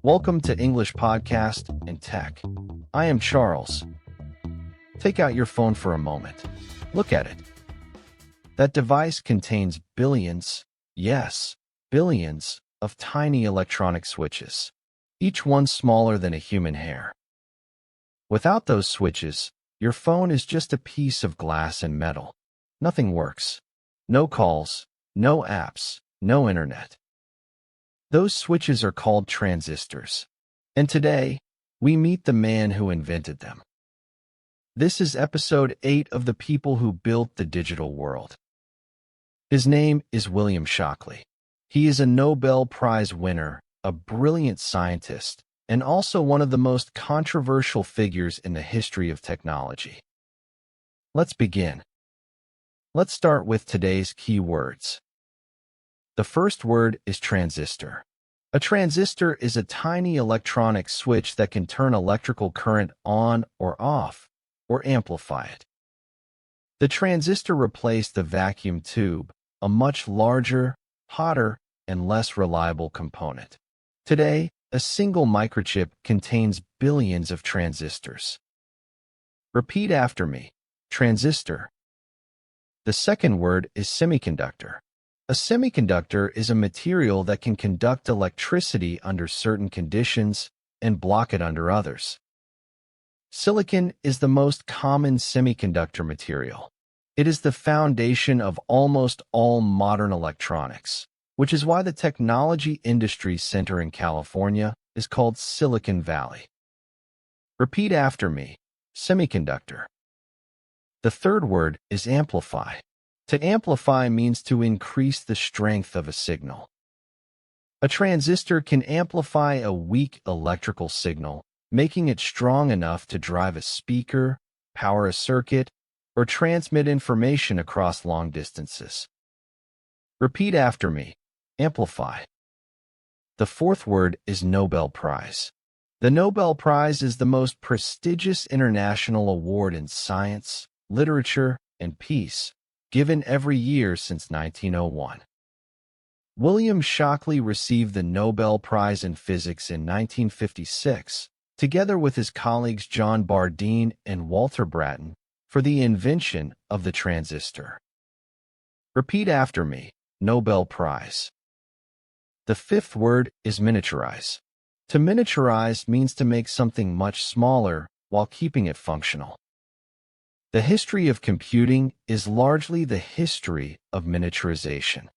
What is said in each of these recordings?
Welcome to English Podcast and Tech. I am Charles. Take out your phone for a moment. Look at it. That device contains billions, yes, billions, of tiny electronic switches, each one smaller than a human hair. Without those switches, your phone is just a piece of glass and metal. Nothing works. No calls, no apps, no internet. Those switches are called transistors. And today, we meet the man who invented them. This is episode 8 of The People Who Built the Digital World. His name is William Shockley. He is a Nobel Prize winner, a brilliant scientist, and also one of the most controversial figures in the history of technology. Let's begin. Let's start with today's key words. The first word is transistor. A transistor is a tiny electronic switch that can turn electrical current on or off, or amplify it. The transistor replaced the vacuum tube, a much larger, hotter, and less reliable component. Today, a single microchip contains billions of transistors. Repeat after me. Transistor. The second word is semiconductor. A semiconductor is a material that can conduct electricity under certain conditions and block it under others. Silicon is the most common semiconductor material. It is the foundation of almost all modern electronics, which is why the technology industry center in California is called Silicon Valley. Repeat after me. Semiconductor. The third word is amplify. To amplify means to increase the strength of a signal. A transistor can amplify a weak electrical signal, making it strong enough to drive a speaker, power a circuit, or transmit information across long distances. Repeat after me. Amplify. The fourth word is Nobel Prize. The Nobel Prize is the most prestigious international award in science, literature, and peace, given every year since 1901. William Shockley received the Nobel Prize in Physics in 1956, together with his colleagues John Bardeen and Walter Brattain, for the invention of the transistor. Repeat after me. Nobel Prize. The fifth word is miniaturize. To miniaturize means to make something much smaller while keeping it functional. The history of computing is largely the history of miniaturization.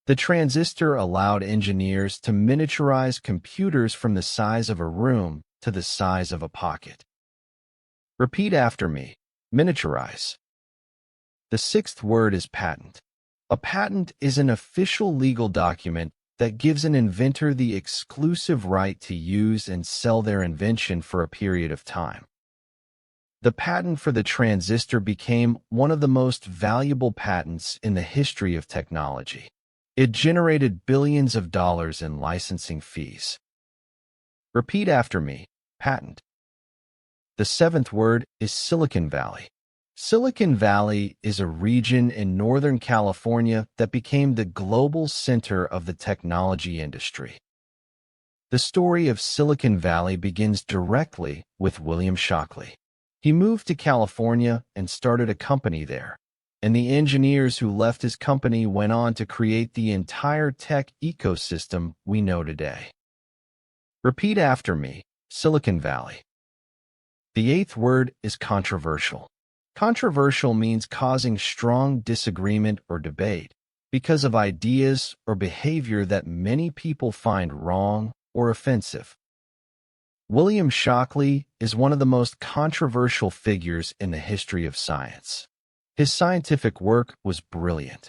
The transistor allowed engineers to miniaturize computers from the size of a room to the size of a pocket. Repeat after me. Miniaturize. The sixth word is patent. A patent is an official legal document that gives an inventor the exclusive right to use and sell their invention for a period of time. The patent for the transistor became one of the most valuable patents in the history of technology. It generated billions of dollars in licensing fees. Repeat after me. Patent. The seventh word is Silicon Valley. Silicon Valley is a region in Northern California that became the global center of the technology industry. The story of Silicon Valley begins directly with William Shockley. He moved to California and started a company there, and the engineers who left his company went on to create the entire tech ecosystem we know today. Repeat after me. Silicon Valley. The eighth word is controversial. Controversial means causing strong disagreement or debate because of ideas or behavior that many people find wrong or offensive. William Shockley is one of the most controversial figures in the history of science. His scientific work was brilliant,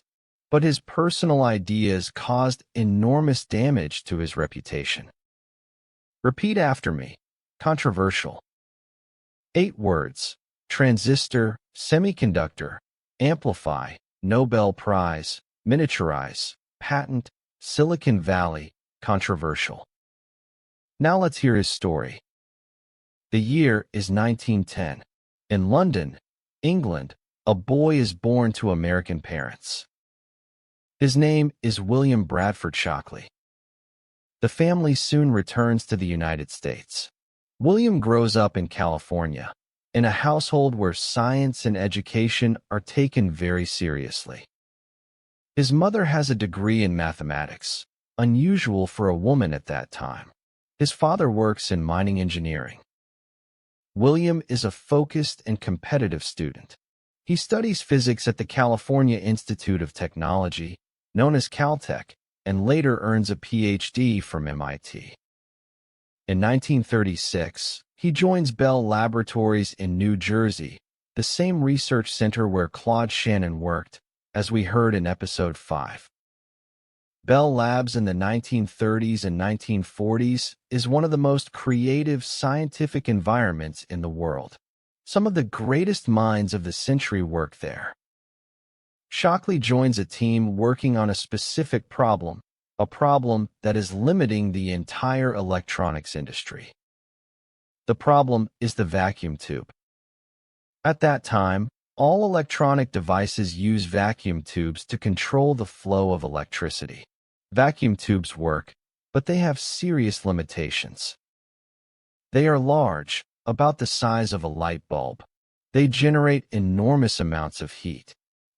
but his personal ideas caused enormous damage to his reputation. Repeat after me. Controversial. 8 words. Transistor, semiconductor, amplify, Nobel Prize, miniaturize, patent, Silicon Valley, controversial. Now let's hear his story. The year is 1910. In London, England, a boy is born to American parents. His name is William Bradford Shockley. The family soon returns to the United States. William grows up in California, in a household where science and education are taken very seriously. His mother has a degree in mathematics, unusual for a woman at that time. His father works in mining engineering. William is a focused and competitive student. He studies physics at the California Institute of Technology, known as Caltech, and later earns a PhD from MIT. In 1936, he joins Bell Laboratories in New Jersey, the same research center where Claude Shannon worked, as we heard in Episode 5. Bell Labs in the 1930s and 1940s is one of the most creative scientific environments in the world. Some of the greatest minds of the century work there. Shockley joins a team working on a specific problem, a problem that is limiting the entire electronics industry. The problem is the vacuum tube. At that time, all electronic devices use vacuum tubes to control the flow of electricity. Vacuum tubes work, but they have serious limitations. They are large, about the size of a light bulb. They generate enormous amounts of heat.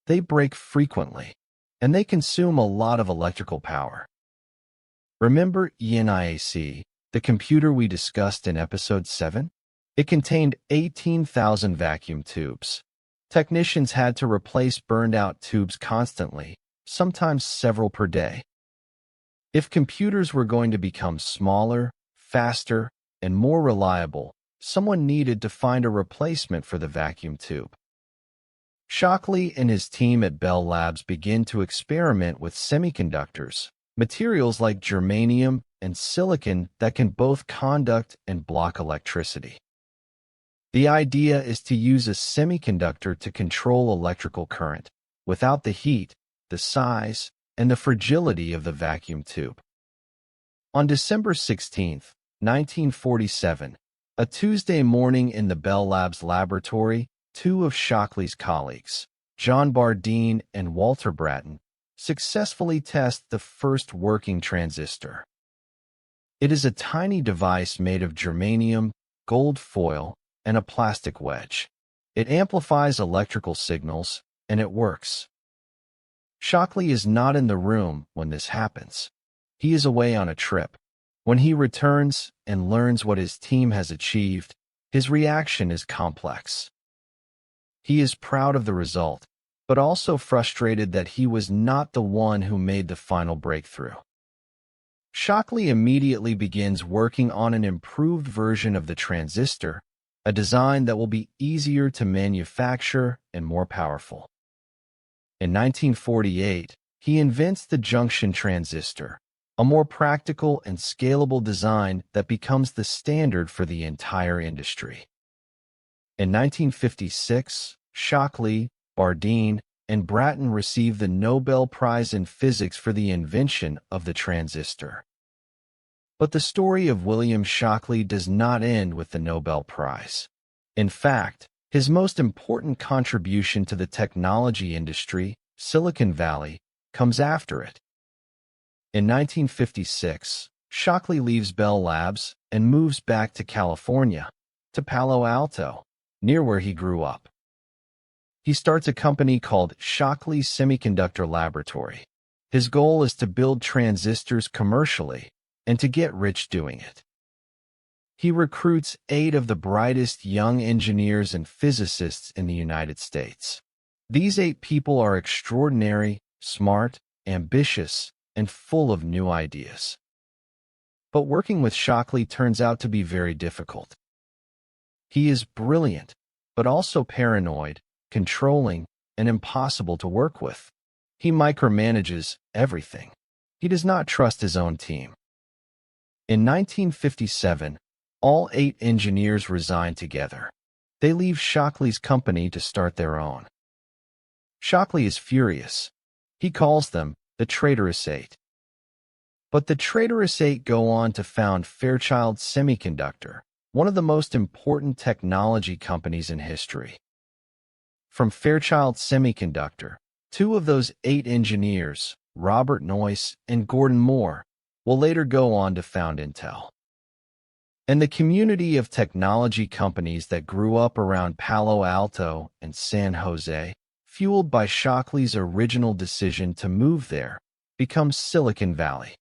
They break frequently, and they consume a lot of electrical power. Remember ENIAC, the computer we discussed in Episode 7? It contained 18,000 vacuum tubes. Technicians had to replace burned-out tubes constantly, sometimes several per day. If computers were going to become smaller, faster, and more reliable, someone needed to find a replacement for the vacuum tube. Shockley and his team at Bell Labs begin to experiment with semiconductors, materials like germanium and silicon that can both conduct and block electricity. The idea is to use a semiconductor to control electrical current, without the heat, the size, and the fragility of the vacuum tube. On December 16, 1947, a Tuesday morning in the Bell Labs laboratory, two of Shockley's colleagues, John Bardeen and Walter Brattain, successfully test the first working transistor. It is a tiny device made of germanium, gold foil, and a plastic wedge. It amplifies electrical signals, and it works. Shockley is not in the room when this happens. He is away on a trip. When he returns and learns what his team has achieved, his reaction is complex. He is proud of the result, but also frustrated that he was not the one who made the final breakthrough. Shockley immediately begins working on an improved version of the transistor, a design that will be easier to manufacture and more powerful. In 1948, he invents the junction transistor, a more practical and scalable design that becomes the standard for the entire industry. In 1956, Shockley, Bardeen, and Brattain received the Nobel Prize in Physics for the invention of the transistor. But the story of William Shockley does not end with the Nobel Prize. In fact, his most important contribution to the technology industry, Silicon Valley, comes after it. In 1956, Shockley leaves Bell Labs and moves back to California, to Palo Alto, near where he grew up. He starts a company called Shockley Semiconductor Laboratory. His goal is to build transistors commercially and to get rich doing it. He recruits 8 of the brightest young engineers and physicists in the United States. These 8 people are extraordinary, smart, ambitious, and full of new ideas. But working with Shockley turns out to be very difficult. He is brilliant, but also paranoid, controlling, and impossible to work with. He micromanages everything. He does not trust his own team. In 1957, all 8 engineers resign together. They leave Shockley's company to start their own. Shockley is furious. He calls them the traitorous 8. But the traitorous 8 go on to found Fairchild Semiconductor, one of the most important technology companies in history. From Fairchild Semiconductor, 2 of those 8 engineers, Robert Noyce and Gordon Moore, will later go on to found Intel. And the community of technology companies that grew up around Palo Alto and San Jose, fueled by Shockley's original decision to move there, becomes Silicon Valley.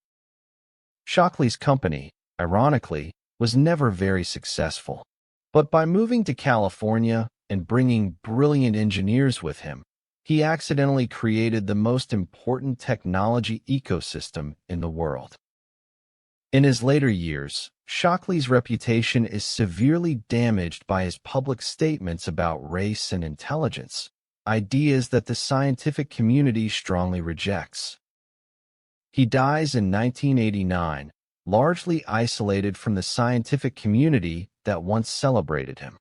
Shockley's company, ironically, was never very successful. But by moving to California and bringing brilliant engineers with him, he accidentally created the most important technology ecosystem in the world. In his later years, Shockley's reputation is severely damaged by his public statements about race and intelligence, ideas that the scientific community strongly rejects. He dies in 1989, largely isolated from the scientific community that once celebrated him.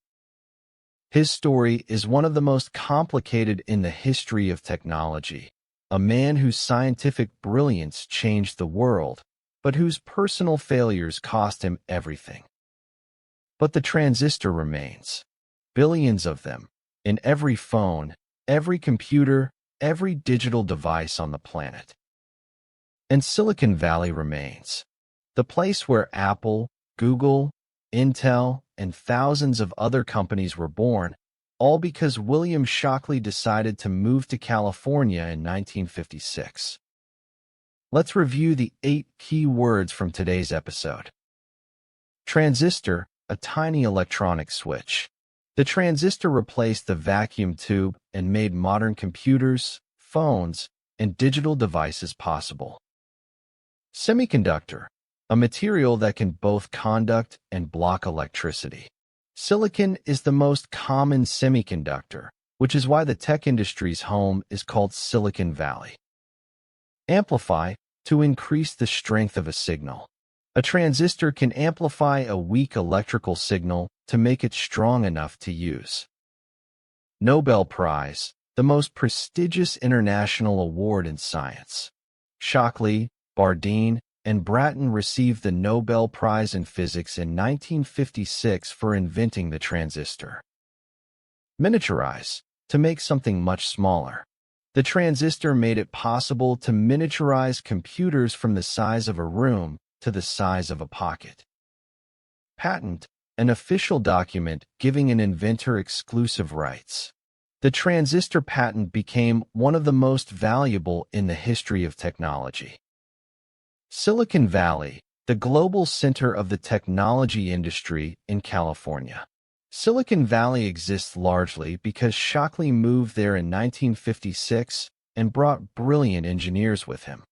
His story is one of the most complicated in the history of technology, a man whose scientific brilliance changed the world, but whose personal failures cost him everything. But the transistor remains, billions of them, in every phone, every computer, every digital device on the planet. And Silicon Valley remains, the place where Apple, Google, Intel, and thousands of other companies were born, all because William Shockley decided to move to California in 1956. Let's review the 8 key words from today's episode. Transistor, a tiny electronic switch. The transistor replaced the vacuum tube and made modern computers, phones, and digital devices possible. Semiconductor, a material that can both conduct and block electricity. Silicon is the most common semiconductor, which is why the tech industry's home is called Silicon Valley. Amplify, to increase the strength of a signal. A transistor can amplify a weak electrical signal to make it strong enough to use. Nobel Prize, the most prestigious international award in science. Shockley, Bardeen, and Brattain received the Nobel Prize in Physics in 1956 for inventing the transistor. Miniaturize, to make something much smaller. The transistor made it possible to miniaturize computers from the size of a room to the size of a pocket. Patent, an official document giving an inventor exclusive rights. The transistor patent became one of the most valuable in the history of technology. Silicon Valley, the global center of the technology industry in California. Silicon Valley exists largely because Shockley moved there in 1956 and brought brilliant engineers with him.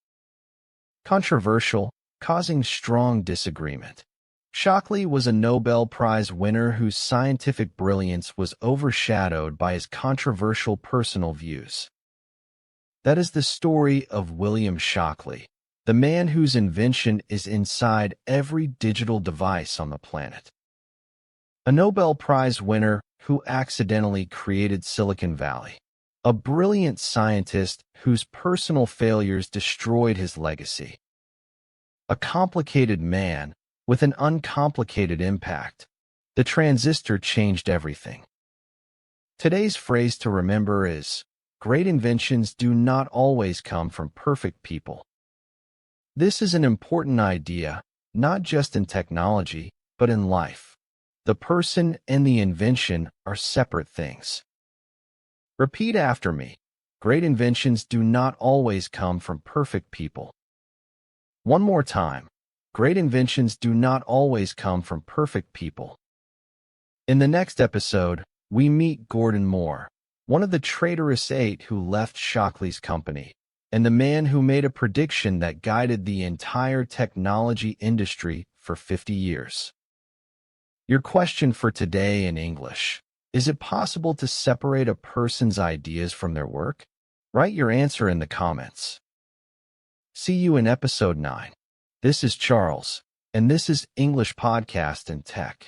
Controversial, causing strong disagreement. Shockley was a Nobel Prize winner whose scientific brilliance was overshadowed by his controversial personal views. That is the story of William Shockley, the man whose invention is inside every digital device on the planet. A Nobel Prize winner who accidentally created Silicon Valley. A brilliant scientist whose personal failures destroyed his legacy. A complicated man with an uncomplicated impact. The transistor changed everything. Today's phrase to remember is, great inventions do not always come from perfect people. This is an important idea, not just in technology, but in life. The person and the invention are separate things. Repeat after me. Great inventions do not always come from perfect people. One more time. Great inventions do not always come from perfect people. In the next episode, we meet Gordon Moore, one of the traitorous 8 who left Shockley's company, and the man who made a prediction that guided the entire technology industry for 50 years. Your question for today in English: is it possible to separate a person's ideas from their work? Write your answer in the comments. See you in episode 9. This is Charles, and this is English Podcast and Tech.